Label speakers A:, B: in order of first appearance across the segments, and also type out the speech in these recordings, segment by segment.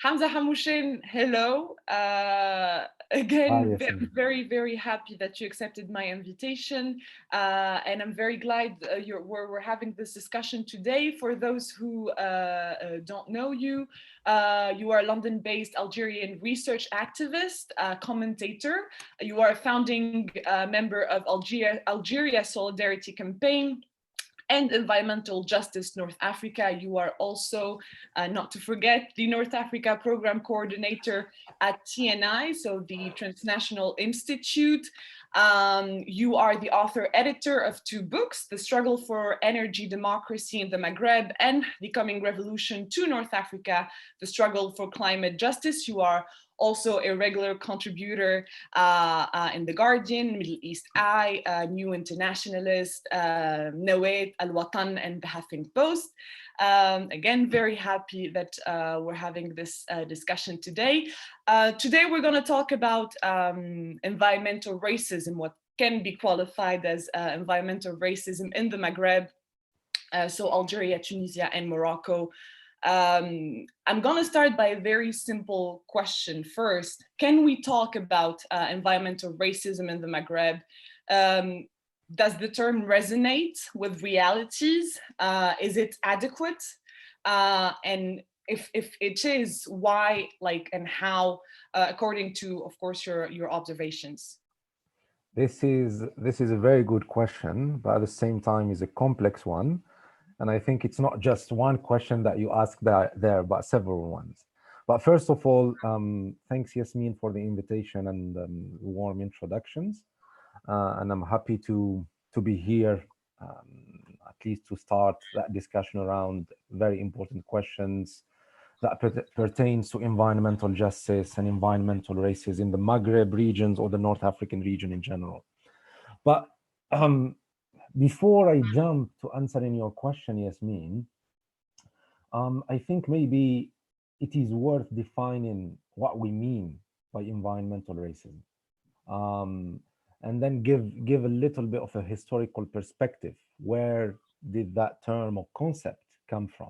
A: Hamza Hamouchene, hello.
B: Hi,
A: Again,
B: Yasin.
A: very, very happy that you accepted my invitation. And I'm very glad we're having this discussion today. For those who don't know you, you are a London-based Algerian research activist, commentator. You are a founding member of Algeria Solidarity Campaign and Environmental Justice North Africa. You are also, not to forget, the North Africa Program Coordinator at TNI, so the Transnational Institute. You are the author editor of two books, The Struggle for Energy Democracy in the Maghreb and The Coming Revolution to North Africa, The Struggle for Climate Justice. You are also a regular contributor in The Guardian, Middle East Eye, New Internationalist, Nawait, Al Watan, and the Huffington Post. Again, very happy that we're having this discussion today. Today, we're going to talk about environmental racism, what can be qualified as environmental racism in the Maghreb, so Algeria, Tunisia, and Morocco. I'm going to start by a very simple question first. Can we talk about environmental racism in the Maghreb? Does the term resonate with realities? Is it adequate? And if it is, why, like, and how, according to, of course, your observations?
B: This is a very good question, but at the same time is a complex one. And I think it's not just one question that you asked there, but several ones. But first of all, thanks, Yasmin, for the invitation and warm introductions. And I'm happy to be here, at least to start that discussion around very important questions that pertains to environmental justice and environmental racism in the Maghreb regions or the North African region in general. But before I jump to answering your question, Yasmin, I think maybe it is worth defining what we mean by environmental racism, um, and then give a little bit of a historical perspective. Where did that term or concept come from?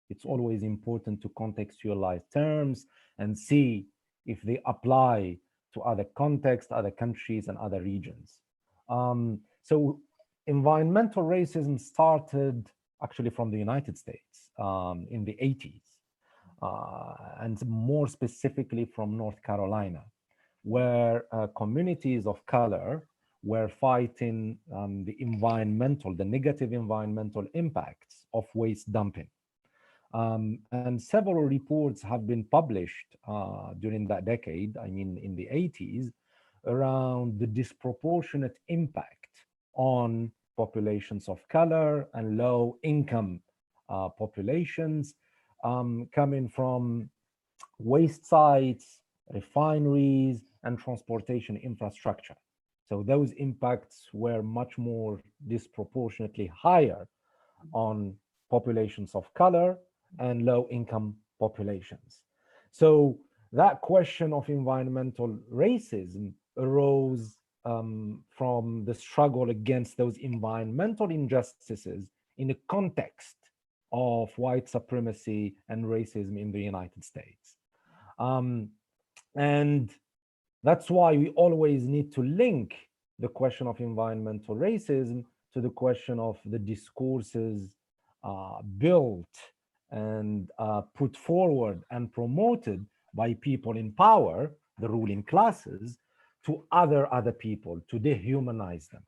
B: It's always important to contextualize terms and see if they apply to other contexts, other countries, and other regions. So environmental racism started actually from the United States in the 80s, and more specifically from North Carolina, where communities of color were fighting the negative environmental impacts of waste dumping. And several reports have been published during that decade, I mean, in the 80s, around the disproportionate impact on populations of color and low income populations coming from waste sites, refineries, and transportation infrastructure. So those impacts were much more disproportionately higher on populations of color and low income populations. So that question of environmental racism arose from the struggle against those environmental injustices in the context of white supremacy and racism in the United States. Um, and that's why we always need to link the question of environmental racism to the question of the discourses built and put forward and promoted by people in power, the ruling classes, to other people, to dehumanize them.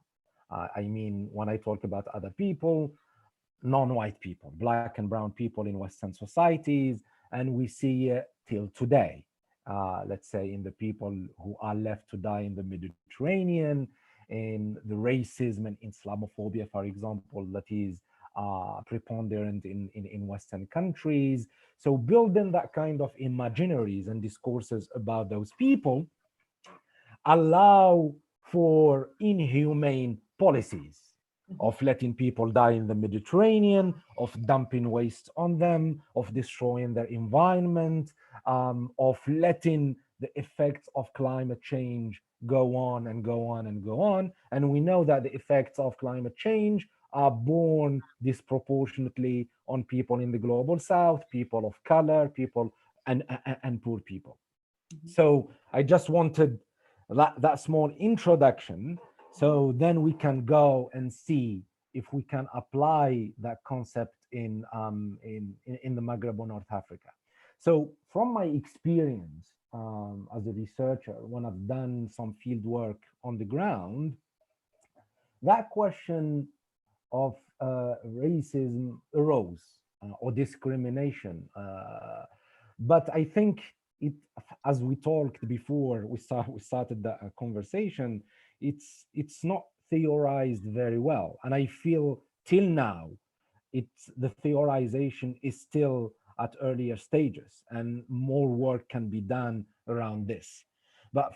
B: I mean, when I talk about other people, non-white people, black and brown people in Western societies, and we see it till today. Let's say in the people who are left to die in the Mediterranean, in the racism and Islamophobia, for example, that is preponderant in Western countries. So building that kind of imaginaries and discourses about those people allow for inhumane policies of letting people die in the Mediterranean, of dumping waste on them, of destroying their environment, of letting the effects of climate change go on and go on and go on. And we know that the effects of climate change are borne disproportionately on people in the global south, people of color, people and poor people.
A: Mhm.
B: So I just wanted that small introduction, so then we can go and see if we can apply that concept in the Maghreb or North Africa. So from my experience as a researcher, when I've done some field work on the ground, that question of racism arose, or discrimination. But I think it, as we talked before, we started the conversation. It's not theorized very well, and I feel till now, it's the theorization is still at earlier stages, and more work can be done around this. But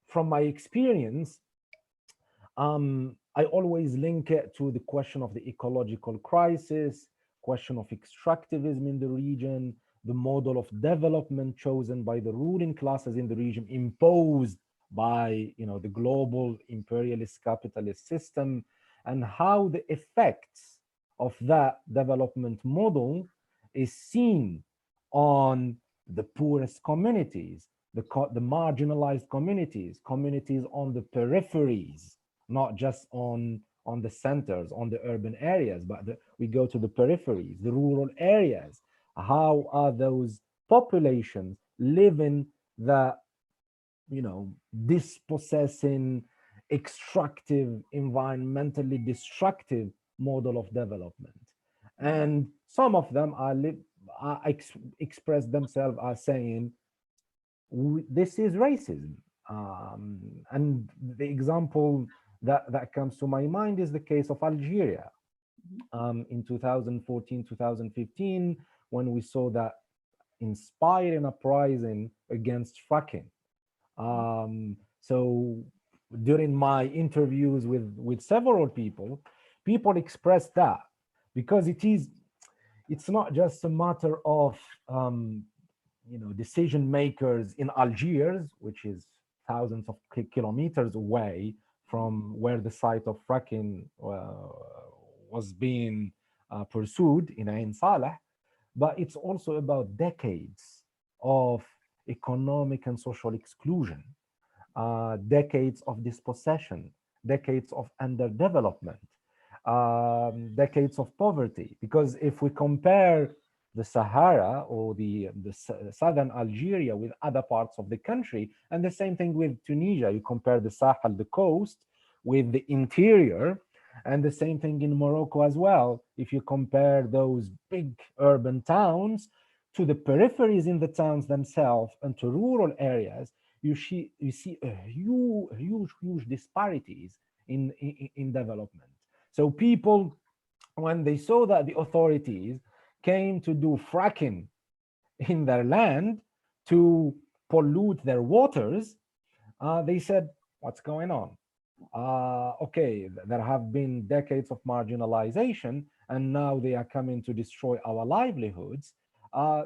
B: from my experience, I always link it to the question of the ecological crisis, question of extractivism in the region, the model of development chosen by the ruling classes in the region, imposed by the global imperialist capitalist system, and how the effects of that development model is seen on the poorest communities, the marginalized communities, communities on the peripheries, not just on the centers, on the urban areas, but we go to the peripheries, the rural areas. How are those populations living the dispossessing, extractive, environmentally destructive model of development? And some of them express themselves as saying, this is racism. And the example that comes to my mind is the case of Algeria in 2014, 2015, when we saw that inspiring uprising against fracking. So during my interviews with several people, people expressed that, because it's not just a matter of decision makers in Algiers, which is thousands of kilometers away from where the site of fracking was being pursued in Ain Saleh, but it's also about decades of economic and social exclusion, decades of dispossession, decades of underdevelopment, decades of poverty. Because if we compare the Sahara or the southern Algeria with other parts of the country, and the same thing with Tunisia, you compare the Sahel, the coast, with the interior, and the same thing in Morocco as well. If you compare those big urban towns to the peripheries in the towns themselves and to rural areas, you see a huge disparities in development. So people, when they saw that the authorities came to do fracking in their land to pollute their waters, they said, what's going on? Okay, there have been decades of marginalization, and now they are coming to destroy our livelihoods.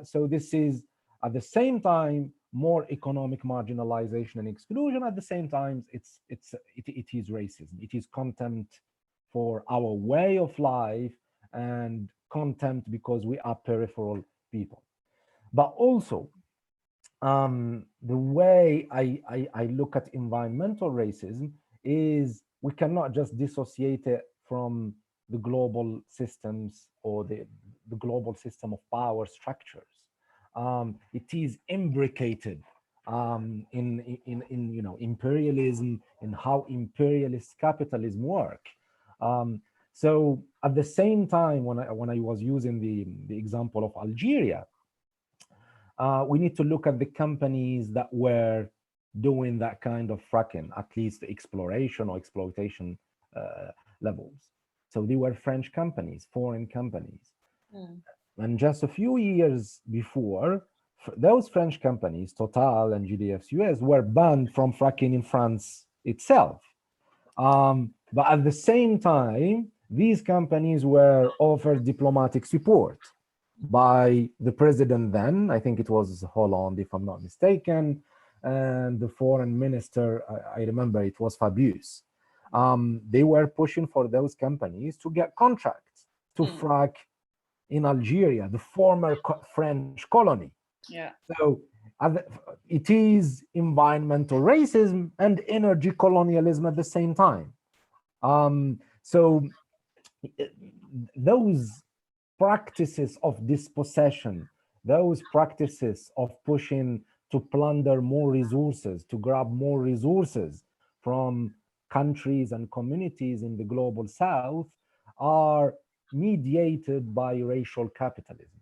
B: So this is, at the same time, more economic marginalization and exclusion. At the same time, it is racism. It is contempt for our way of life, and contempt because we are peripheral people. But also, the way I look at environmental racism is, we cannot just dissociate it from the global systems, or the global system of power structures. It is imbricated in imperialism, in how imperialist capitalism work. So at the same time, when I was using the example of Algeria, we need to look at the companies that were doing that kind of fracking, at least the exploration or exploitation levels. So they were French companies, foreign companies. And just a few years before, those French companies, Total and GDF Suez, were banned from fracking in France itself. But at the same time, these companies were offered diplomatic support by the president then, I think it was Hollande, if I'm not mistaken, and the foreign minister, I remember it was Fabius. They were pushing for those companies to get contracts to frack in Algeria, the former French colony.
A: Yeah.
B: So it is environmental racism and energy colonialism at the same time. So those practices of dispossession, those practices of pushing to plunder more resources, to grab more resources from countries and communities in the global south are mediated by racial capitalism.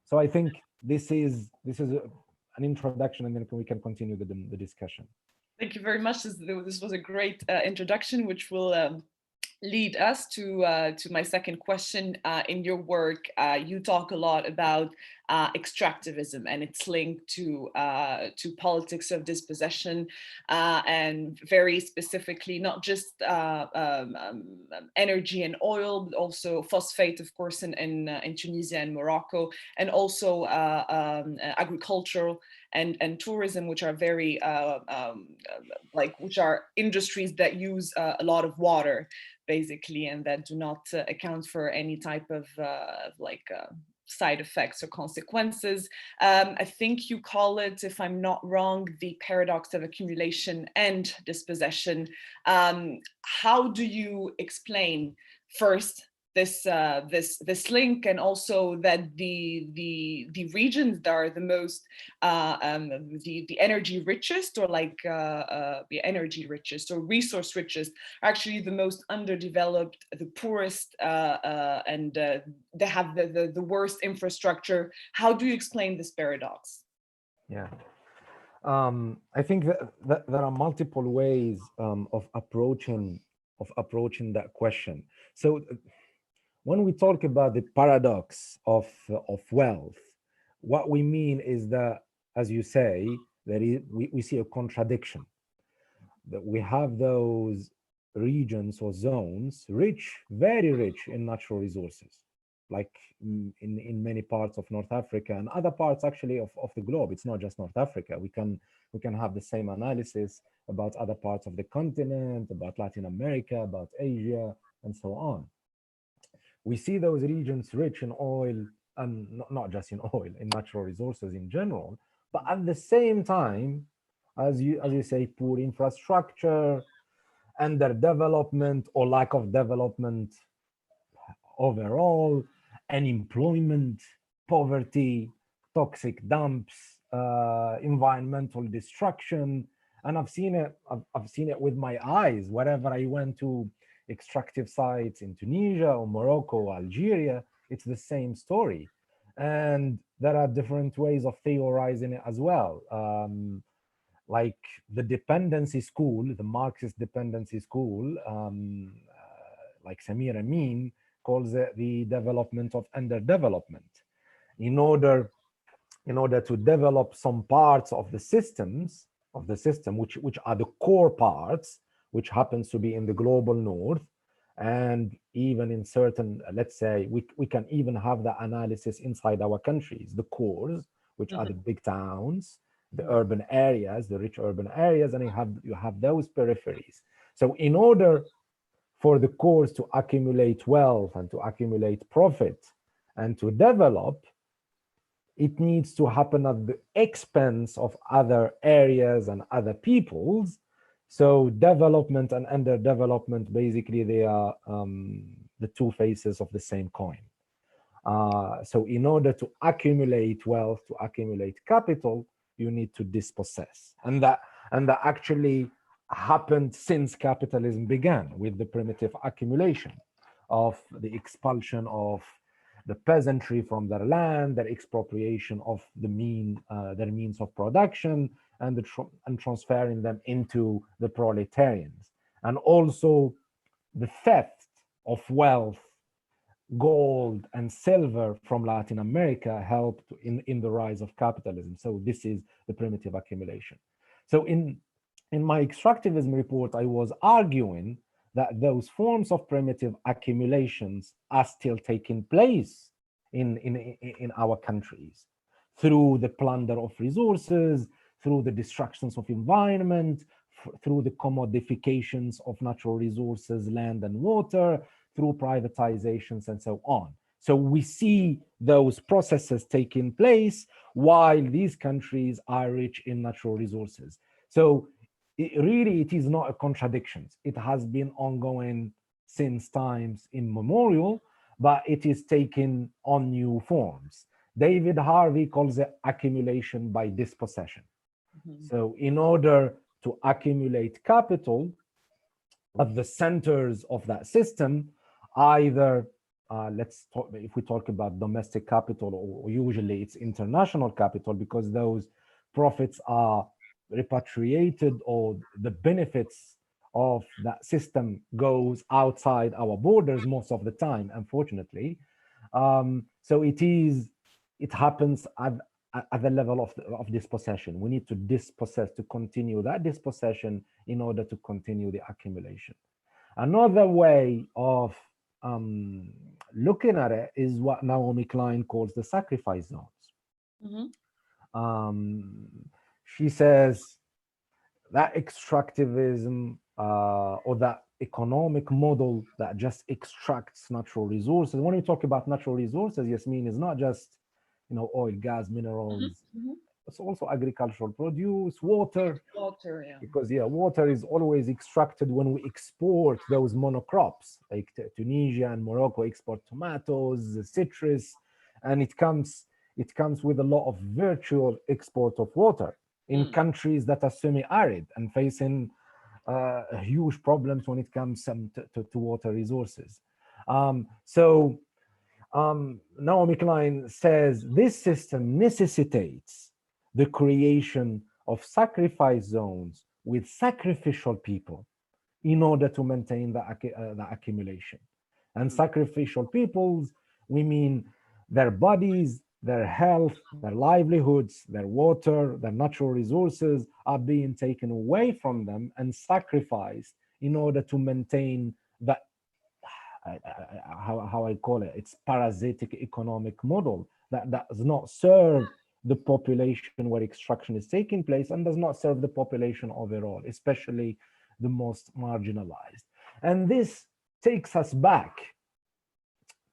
B: So I think this is an introduction, and then we can continue the discussion.
A: Thank you very much. This was a great introduction, which will lead us to my second question. In your work, you talk a lot about extractivism and its link to politics of dispossession, and very specifically not just energy and oil, but also phosphate, of course, in Tunisia and Morocco, and also agricultural and tourism, which are very which are industries that use a lot of water, basically, and that do not account for any type of side effects or consequences. I think you call it, if I'm not wrong, the paradox of accumulation and dispossession. How do you explain first this link, and also that the regions that are the most the energy richest, or the energy richest or resource richest, are actually the most underdeveloped, the poorest, and they have the worst infrastructure? How do you explain this paradox?
B: Yeah. I think that there are multiple ways of approaching that question. So when we talk about the paradox of wealth, what we mean is that, as you say, we see a contradiction, that we have those regions or zones rich, very rich in natural resources, like in many parts of North Africa and other parts actually of the globe. It's not just North Africa. We can have the same analysis about other parts of the continent, about Latin America, about Asia, and so on. We see those regions rich in oil, and not just in oil, in natural resources in general, but at the same time, as you say, poor infrastructure, underdevelopment or lack of development overall, unemployment, poverty, toxic dumps, environmental destruction. And I've seen it with my eyes wherever I went to extractive sites in Tunisia or Morocco or Algeria. It's the same story. And there are different ways of theorizing it as well. Like the dependency school, the Marxist dependency school, like Samir Amin calls it the development of underdevelopment. In order, in order to develop some parts of the system, which are the core parts, which happens to be in the global north, and even in certain, let's say, we can even have the analysis inside our countries, the cores, which are the big towns, the urban areas, the rich urban areas, and you have those peripheries. So in order for the cores to accumulate wealth and to accumulate profit and to develop, it needs to happen at the expense of other areas and other peoples. So development and underdevelopment, basically, they are the two faces of the same coin. So in order to accumulate wealth, to accumulate capital, you need to dispossess. And that actually happened since capitalism began, with the primitive accumulation of the expulsion of the peasantry from their land, their expropriation of their means of production, and transferring them into the proletarians, and also the theft of wealth, gold and silver from Latin America helped in the rise of capitalism. So this is the primitive accumulation. So in my extractivism report, I was arguing that those forms of primitive accumulations are still taking place in our countries, through the plunder of resources, through the destructions of environment, through the commodifications of natural resources, land and water, through privatizations and so on. So we see those processes taking place while these countries are rich in natural resources. So really, it is not a contradiction. It has been ongoing since times immemorial, but it is taking on new forms. David Harvey calls it accumulation by dispossession.
A: Mhm.
B: So in order to accumulate capital, at the centers of that system, either let's talk, if we talk about domestic capital, or usually it's international capital, because those profits are repatriated, or the benefits of that system goes outside our borders most of the time, unfortunately. So it happens at the level of dispossession. We need to dispossess to continue that dispossession in order to continue the accumulation. Another way of um, looking at it is what Naomi Klein calls the sacrifice zones.
A: Mhm.
B: Um, she says that extractivism or that economic model that just extracts natural resources. When we talk about natural resources, Yasmin, is not just oil, gas,
A: Mhm.
B: minerals.
A: Mhm.
B: It's also agricultural produce, water,
A: Water, yeah.
B: because water is always extracted when we export those monocrops, like Tunisia and Morocco export tomatoes, citrus, and it comes with a lot of virtual export of water in
A: Mm.
B: countries that are semi-arid and facing huge problems when it comes to water resources. So Naomi Klein says this system necessitates the creation of sacrifice zones with sacrificial people in order to maintain the accumulation. And
A: Mm.
B: sacrificial peoples, we mean their bodies, their health, their livelihoods, their water, their natural resources are being taken away from them and sacrificed in order to maintain the how I call it, it's parasitic economic model that does not serve the population where extraction is taking place and does not serve the population overall, especially the most marginalized. And this takes us back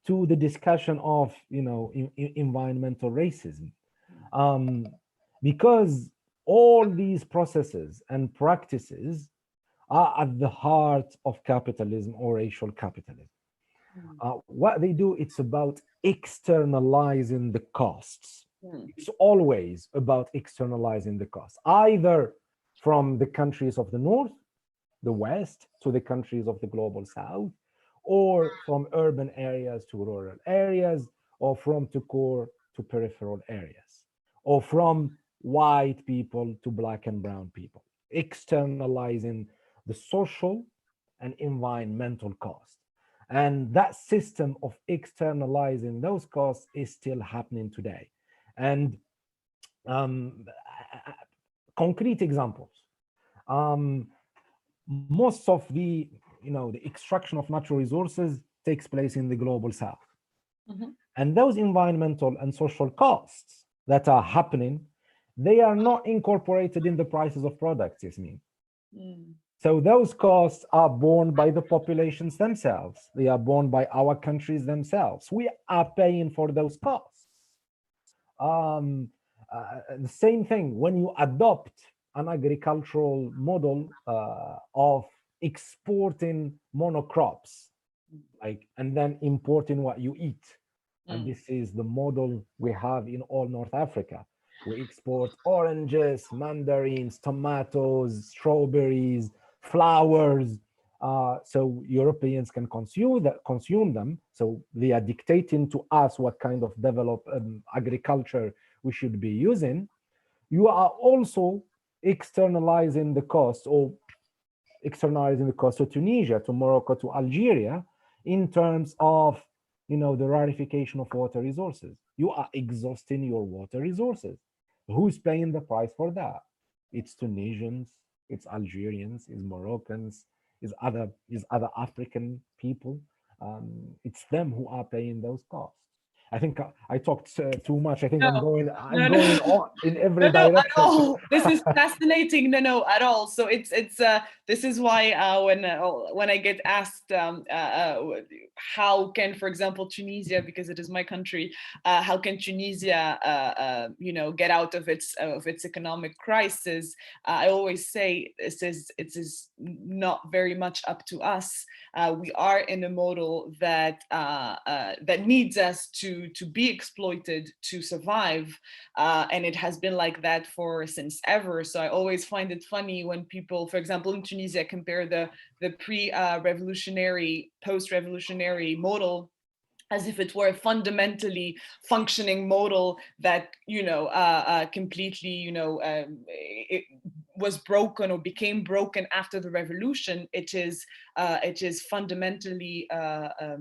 B: to the discussion of environmental racism, um, because all these processes and practices are at the heart of capitalism or racial capitalism.
A: Mm.
B: What they do, it's about externalizing the costs.
A: Mm.
B: It's always about externalizing the costs, either from the countries of the north, the west, to the countries of the global south, or from urban areas to rural areas, or from to core to peripheral areas, or from white people to black and brown people, externalizing the social and environmental costs. And that system of externalizing those costs is still happening today. And um, concrete examples. Um, Most of the extraction of natural resources takes place in the global south,
A: Mhm.
B: and those environmental and social costs that are happening, they are not incorporated in the prices of products, Yasmin.
A: Mm.
B: So those costs are borne by the populations themselves. They are borne by our countries themselves. We are paying for those costs. Um, the same thing when you adopt an agricultural model of exporting monocrops, like, and then importing what you eat. And
A: Mm.
B: this is the model we have in all North Africa. We export oranges, mandarins, tomatoes, strawberries, flowers. So Europeans can consume them. So they are dictating to us what kind of developed agriculture we should be using. You are also externalizing the cost, or externalizing the cost to Tunisia, to Morocco, to Algeria, in terms of the rarification of water resources. You are exhausting your water resources. Who's paying the price for that? It's Tunisians, it's Algerians, it's Moroccans, it's other African people. It's them who are paying those costs. I think I talked too much. I think
A: No,
B: I'm
A: no,
B: going
A: no.
B: on in every
A: No, no, at
B: direction.
A: all. This is fascinating. No, no, at all. So it's this is why when I get asked how can, for example, Tunisia, because it is my country, how can Tunisia, get out of its economic crisis? I always say it is not very much up to us. We are in a model that needs us to be exploited to survive, and it has been like that since ever. So I always find it funny when people, for example, in Tunisia, compare the pre-revolutionary, post-revolutionary model as if it were a fundamentally functioning model that completely it was broken or became broken after the revolution. It is fundamentally a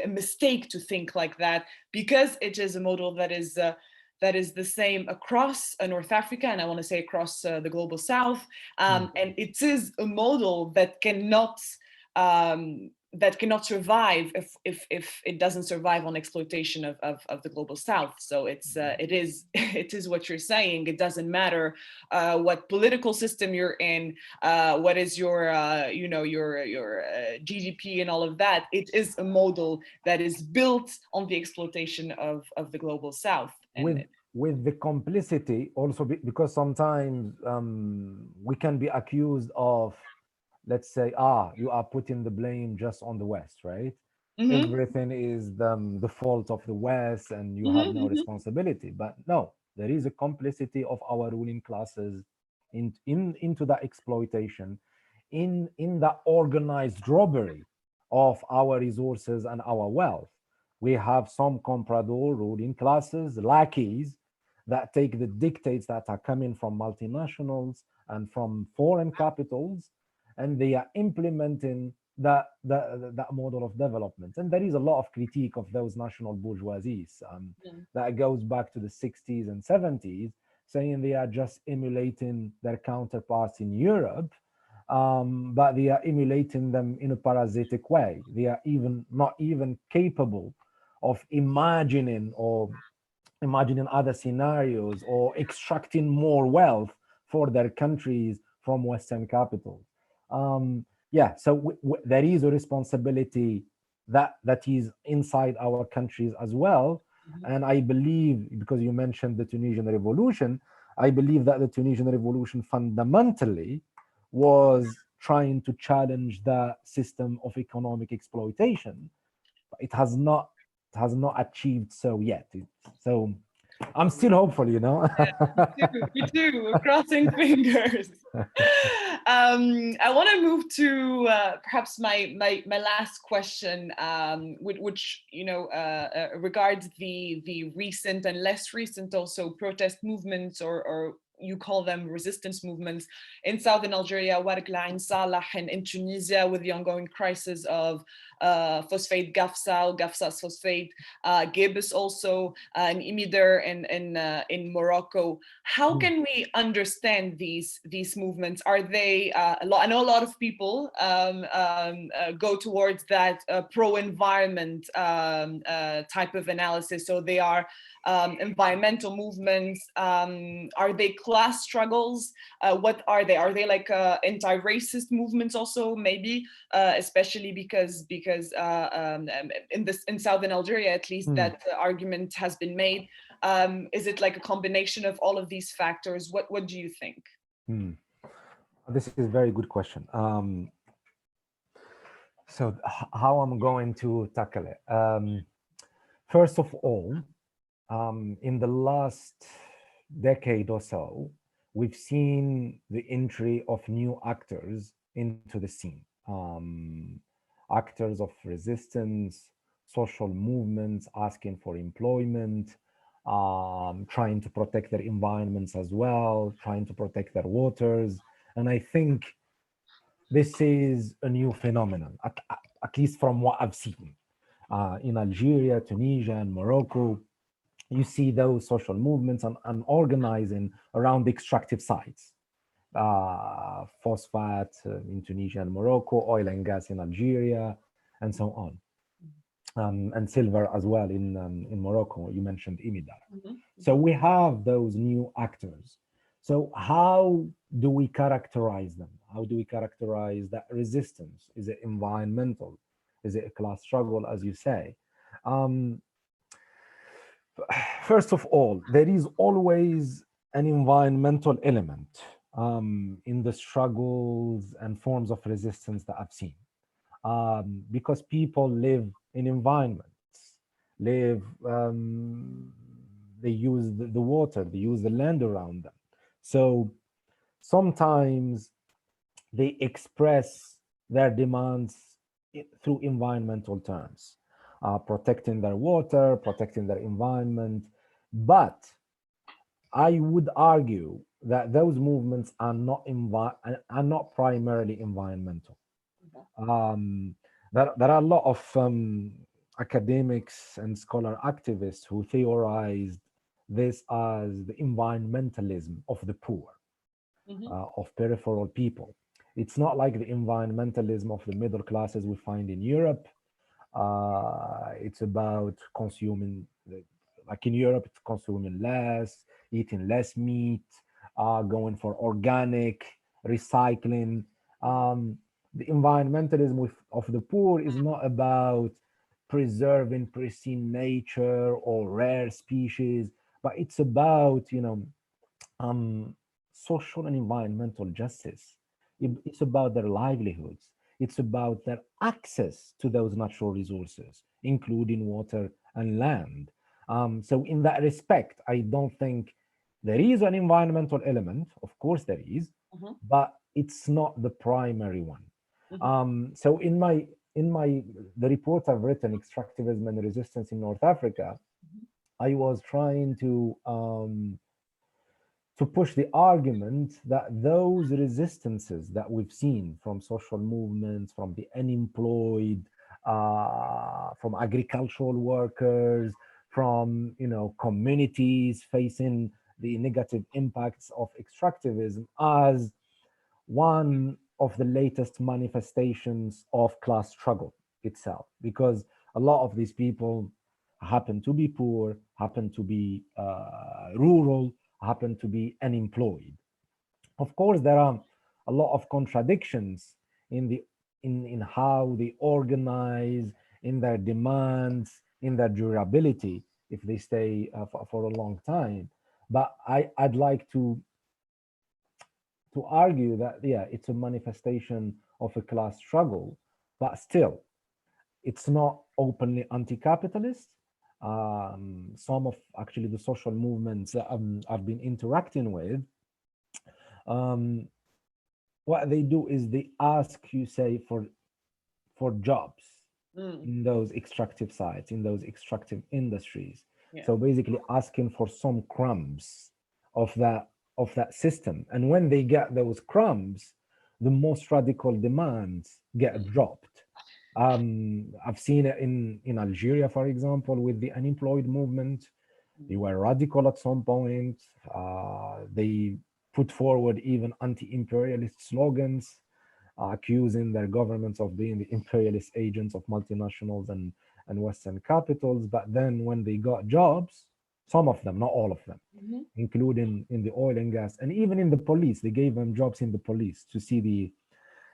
A: mistake to think like that, because it is a model that is the same across North Africa, and I want to say across the global South, and it is a model that cannot survive if it doesn't survive on exploitation of the global South. So it is what you're saying. It doesn't matter what political system you're in, what is your GDP and all of that. It is a model that is built on the exploitation of the global South. And
B: with the complicity also, because sometimes we can be accused of, let's say, you are putting the blame just on the West, right? Everything is the fault of the West and you have no responsibility. But no, there is a complicity of our ruling classes into that exploitation, in the organized robbery of our resources and our wealth. We have some comprador ruling classes, lackeys, that take the dictates that are coming from multinationals and from foreign capitals, and they are implementing that model of development. And there is a lot of critique of those national bourgeoisies that goes back to the 60s and 70s, saying they are just emulating their counterparts in Europe, but they are emulating them in a parasitic way. They are not even capable of imagining other scenarios or extracting more wealth for their countries from Western capitals. So there is a responsibility that is inside our countries as well. And I believe, because you mentioned the Tunisian revolution, I believe that the Tunisian revolution fundamentally was trying to challenge the system of economic exploitation. It has not achieved so yet. So I'm still hopeful,
A: me too. We're crossing fingers. I want to move to perhaps my last question, which regards the recent and less recent also protest movements, or you call them resistance movements in southern Algeria, Warq Ain Salah, and in Tunisia with the ongoing crisis of phosphate Gafsa, Gafsa's phosphate, Gibus also, and Imider in Morocco. How can we understand these movements? Are they I know a lot of people go towards that pro-environment type of analysis. So they are environmental movements. Are they class struggles? What are they? Are they like anti-racist movements also? Maybe, especially because in southern Algeria, at least, that argument has been made. Is it like a combination of all of these factors? What do you think?
B: This is a very good question. So how I'm going to tackle it? First of all, in the last decade or so, we've seen the entry of new actors into the scene. Actors of resistance, social movements asking for employment, trying to protect their environments as well, trying to protect their waters. And I think this is a new phenomenon, at least from what I've seen. In Algeria, Tunisia, and Morocco, you see those social movements and organizing around the extractive sites. Phosphate in Tunisia and Morocco, oil and gas in Algeria, and so on. and silver as well in Morocco. You mentioned Imidar.
A: Mhm,
B: So
A: mhm.
B: we have those new actors. So how do we characterize them? How do we characterize that resistance? Is it environmental? Is it a class struggle, as you say? Um, First of all, there is always an environmental element in the struggles and forms of resistance that I've seen, because people live in environments, live, they use the water, they use the land around them. So sometimes they express their demands through environmental terms, protecting their water, protecting their environment. But I would argue that those movements are not primarily environmental.
A: Mhm.
B: Um, there are a lot of academics and scholar activists who theorized this as the environmentalism of the poor,
A: Mhm.
B: of peripheral people. It's not like the environmentalism of the middle classes we find in Europe. It's about consuming, like in Europe, it's consuming less, eating less meat, going for organic, recycling. Um, the environmentalism of the poor is not about preserving pristine nature or rare species, but it's about, um, social and environmental justice. It's about their livelihoods. It's about their access to those natural resources, including water and land. So, in that respect, I don't think there is an environmental element. Of course, there is,
A: Mhm.
B: but it's not the primary one.
A: Mhm.
B: So, in my the report I've written, Extractivism and Resistance in North Africa,
A: Mhm.
B: I was trying to push the argument that those resistances that we've seen from social movements, from the unemployed, from agricultural workers, from communities facing the negative impacts of extractivism, as one of the latest manifestations of class struggle itself, because a lot of these people happen to be poor, happen to be rural, happen to be unemployed. Of course, there are a lot of contradictions in the in how they organize, in their demands, in their durability if they stay for a long time. But I'd like to argue that, yeah, it's a manifestation of a class struggle, but still it's not openly anti-capitalist. Some of actually the social movements that I've been interacting with, um, what they do is they ask you, say, for jobs
A: Mm.
B: in those extractive sites, in those extractive industries.
A: Yeah.
B: So basically asking for some crumbs of that system. And when they get those crumbs, the most radical demands get dropped. I've seen it in Algeria, for example, with the unemployed movement. They
A: Mm.
B: were radical at some point. They put forward even anti-imperialist slogans, accusing their governments of being the imperialist agents of multinationals and Western capitals. But then when they got jobs, some of them, not all of them,
A: Mhm.
B: including in the oil and gas, and even in the police, they gave them jobs in the police to see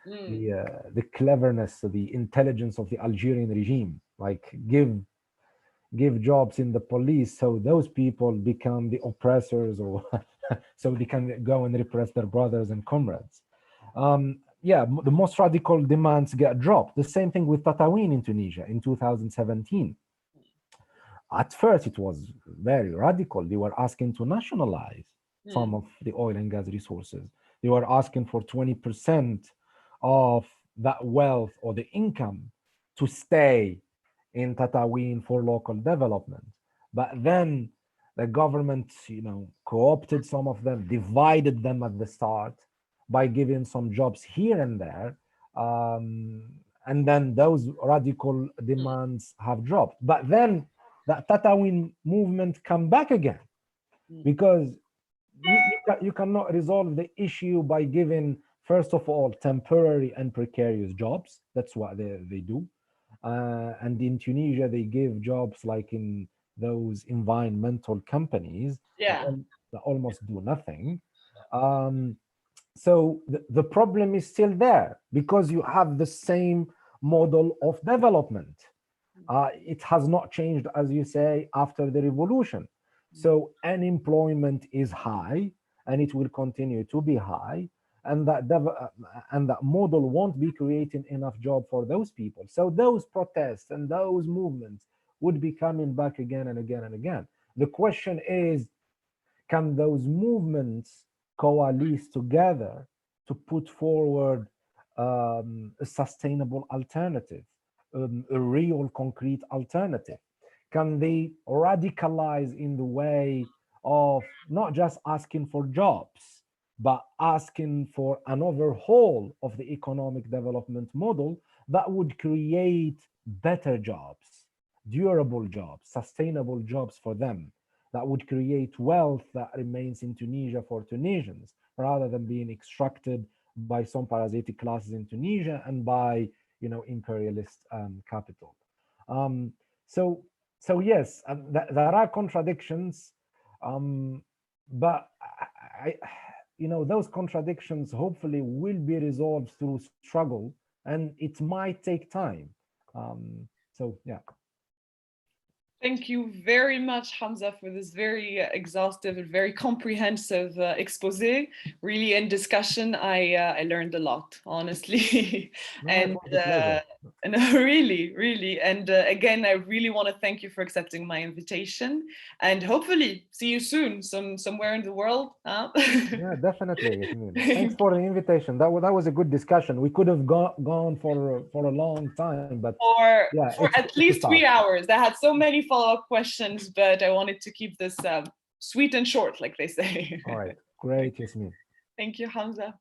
A: Mm.
B: the cleverness, the intelligence of the Algerian regime. Like give jobs in the police so those people become the oppressors, or so they can go and repress their brothers and comrades. Yeah, the most radical demands get dropped. The same thing with Tatawin in Tunisia in 2017. At first, it was very radical. They were asking to nationalize some
A: Mm.
B: of the oil and gas resources. They were asking for 20% of that wealth or the income to stay in Tatawin for local development. But then the government, co-opted some of them, divided them at the start by giving some jobs here and there. And then those radical
A: Mm.
B: demands have dropped. But then that Tatawin movement come back again,
A: Mm.
B: because you cannot resolve the issue by giving, first of all, temporary and precarious jobs. That's what they do. And in Tunisia, they give jobs like in those environmental companies that,
A: Yeah.
B: that almost do nothing. Um, so the problem is still there because you have the same model of development. It has not changed, as you say, after the revolution. So unemployment is high, and it will continue to be high, and and that model won't be creating enough job for those people. So those protests and those movements would be coming back again and again and again. The question is, can those movements coalesce together to put forward a sustainable alternative, a real concrete alternative? Can they radicalize in the way of not just asking for jobs, but asking for an overhaul of the economic development model that would create better jobs, durable jobs, sustainable jobs for them, that would create wealth that remains in Tunisia for Tunisians, rather than being extracted by some parasitic classes in Tunisia and by, imperialist capital. Um, so, so yes, there are contradictions, um, but those contradictions hopefully will be resolved through struggle, and it might take time. So yeah.
A: Thank you very much, Hamza, for this very exhaustive and very comprehensive expose. Really, in discussion, I learned a lot, honestly,
B: No, it was a pleasure.
A: and really, really, and again, I really want to thank you for accepting my invitation, and hopefully see you soon, somewhere in the world. Huh?
B: Yeah, definitely, Yasmin. Thanks for the invitation. That was a good discussion. We could have gone for a long time, but
A: for
B: yeah,
A: for
B: it's
A: at
B: good to
A: least
B: start.
A: 3 hours. I had so many follow-up questions, but I wanted to keep this sweet and short, like they say.
B: All right, great, Yasmin.
A: Thank you, Hamza.